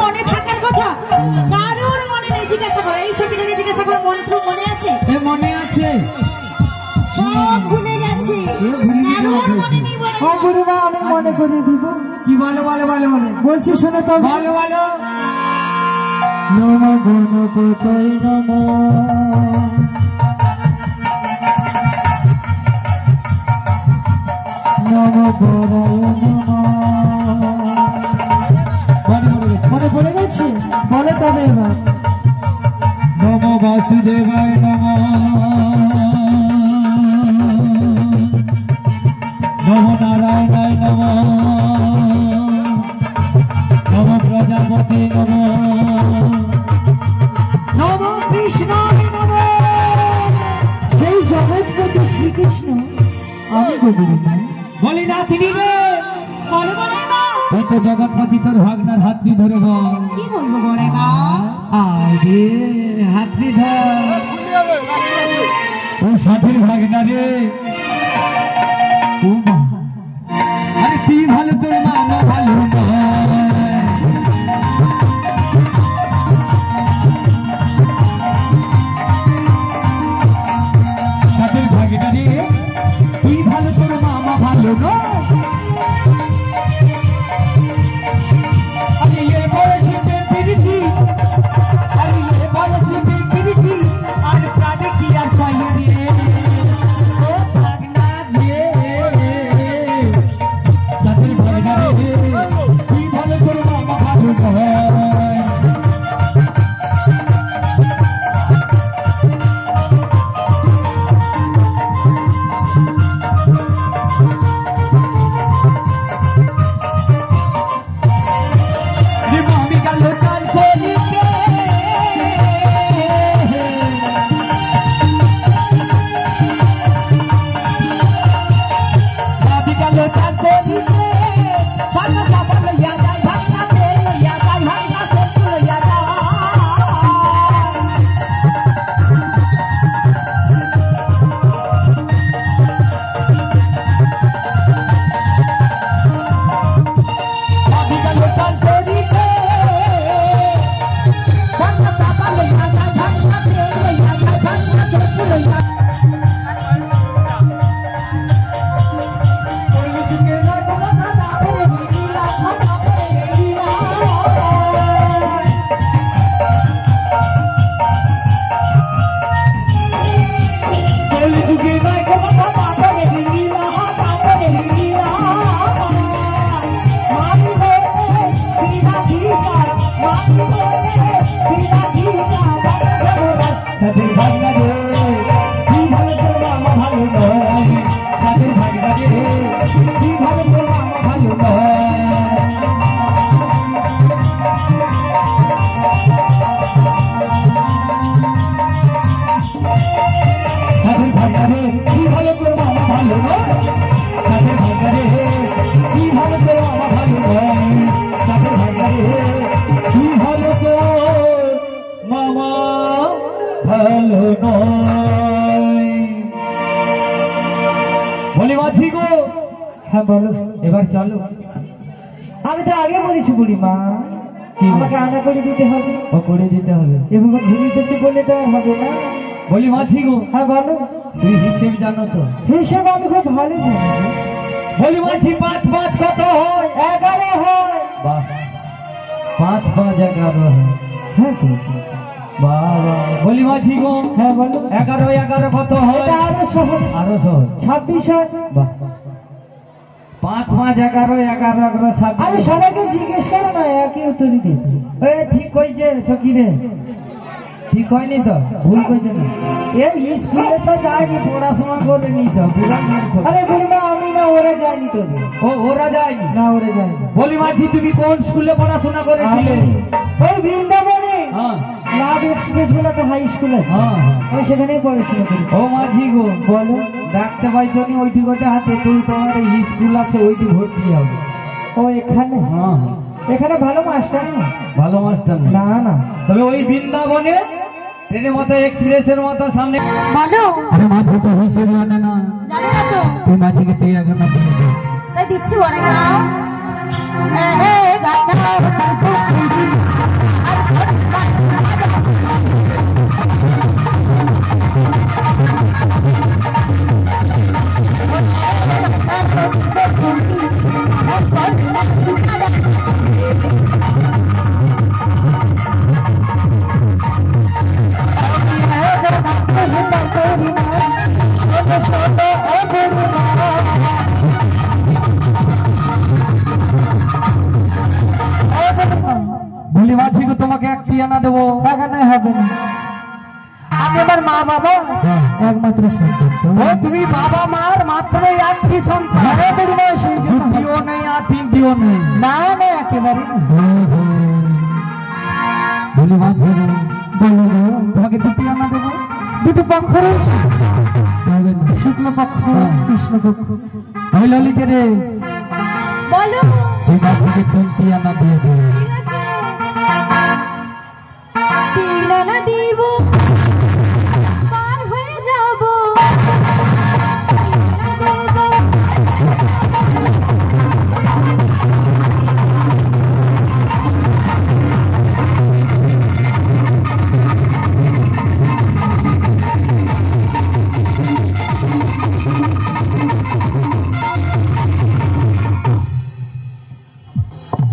মনে থাকার কথা কারোর মনে নেই। জিজ্ঞাসা করো, এই সখীটাকে জিজ্ঞাসা করো, মন খুব মনে আছে? মনে আছে, সব ভুলে গেছি। অপূর্বা আমি মনে করে দিব। কি বলো বলো বলো বলো বলছি, শোনো তো, বলো বলো। নম গণপতয়ে নমঃ, নম পরায় নমঃ। মনে পড়ে গেছে? বলে তবে এবার। নম বাসুদেবায় নমঃ, নম নারায়ণায় নমঃ, নম প্রজাপতি নমঃ, নম কৃষ্ণায় নমঃ। সেই জগৎপতি শ্রীকৃষ্ণ আমি বলি না, বলি না তিনি রে। বলো বলো না, তুই তো জগৎপতি, তোর ভাগনার হাতটি ধরে বল। কি বলবো বলে না? আরে হাতটি ধর, ও সাথের ভাগনা রে। ও মা, আরে তুই ভালো, তোর মামা ভালো নয়। সাথের ভাগনা রে, তুই ভালো, তোর মামা ভালো নয়। আরে এ বয়সে পেরিটি, আরে এ বয়সে পেরিটি, আর প্রাণে কি আর পাই রে। ও ভাগনা রে, সাথের ভাগনা রে, তুই ভালো, তোর মামা ভালো নয়। বলি মাঝি গো। হ্যাঁ বলো, এবার চলো। আমি তো আগে বলেছি বুড়ি মা, আমাকে আনা করে দিতে হবে। ও করে দিতে হবে, এবং ঘুরিতেছি বলে তো আর হবে না। বলি মাঝি গো। হ্যাঁ বলো। তুই হিসেব জানো তো? হিসেব আমি খুব ভালো জানি। বলি মাঝি, 5 5 কত হয়? 11 হয়। বাহ, 5 5 11 হয়। হ্যাঁ তো বাবা। বলি মাঝি গো। হ্যাঁ বলো। 11 11 কত হয়? আরো সহজ, আরো সহজ। 26 হয়। বাহ, 5 5 11 11 11 26। আরে সবাইকে জিজ্ঞেস করো না, একই উত্তরই দিতে। ঠিক কইছে সখী রে, ঠিক হয়নি তো? ভুল কইছে না? এই স্কুলে তো যায়নি, পড়াশোনা করে নি তো। আরে বুড়িমা আমি না, ওরা যায়নি তো। ও ওরা যায়নি না, ওরা যায়নি। বলি মাঝি, তুমি কোন স্কুলে পড়াশোনা করেছিলে? ওই বৃন্দাবনে। হ্যাঁ, লাভ এক্সপ্রেস বলে একটা হাই স্কুল আছে। হ্যাঁ, আমি সেখানেই পড়াশোনা করি। ও মাঝি গো, বলো। ডাকতে পাইছো নি ওইটি গোটা হাতে? তুই তোমার স্কুল আছে ওইটি ভর্তি হবে। ও এখানে? হ্যাঁ, এখানে ভালো মাস্টার না। ভালো মাস্টার না না, তবে ওই বৃন্দাবনে ট্রেনের মতো এক্সপ্রেসের মতো সামনে। বলো। আরে মাঝি তো হিসেবে জানে না। জানি না তো। তুই মাঝিকে তুই আগে না দিয়ে দে। তাই দিচ্ছি বড় গাও। বলি মাঝি গো তোমাকে একটি আনা দেবো। টাকা নাই হবে না, আমি আমার মা বাবা একমাত্র সন্তান। ও তুমি বাবা মার মাত্র একটি সন্তান? সেই দুটিও নেই আর তিনটিও নেই? না না একেবারে। বলি মাঝি বলো তোমাকে দুটি আনা দেবো। দুটি পক্ষ রয়েছে, শুক্ল পক্ষ কৃষ্ণ পক্ষ। ওই ললিতে রে বলো তুই মাঝিকে তিনটি আনা দিয়ে দে। তিন আনা দিব, পার হয়ে যাব।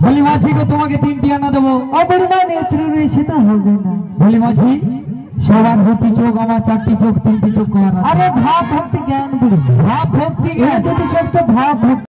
বলি মাঝি গো তোমাকে তিনটি আনা দেবো। অপরিমাণ নেত্র রয়েছে তা হবে না। বলি মাঝি সবার দুটি চোখ, আমার চারটি চোখ, তিনটি চোখ করার। আরে ভাব ভক্তি জ্ঞান বলি, ভাব ভক্তি জ্ঞান। দুটি চোখ তো ভাব ভক্তি।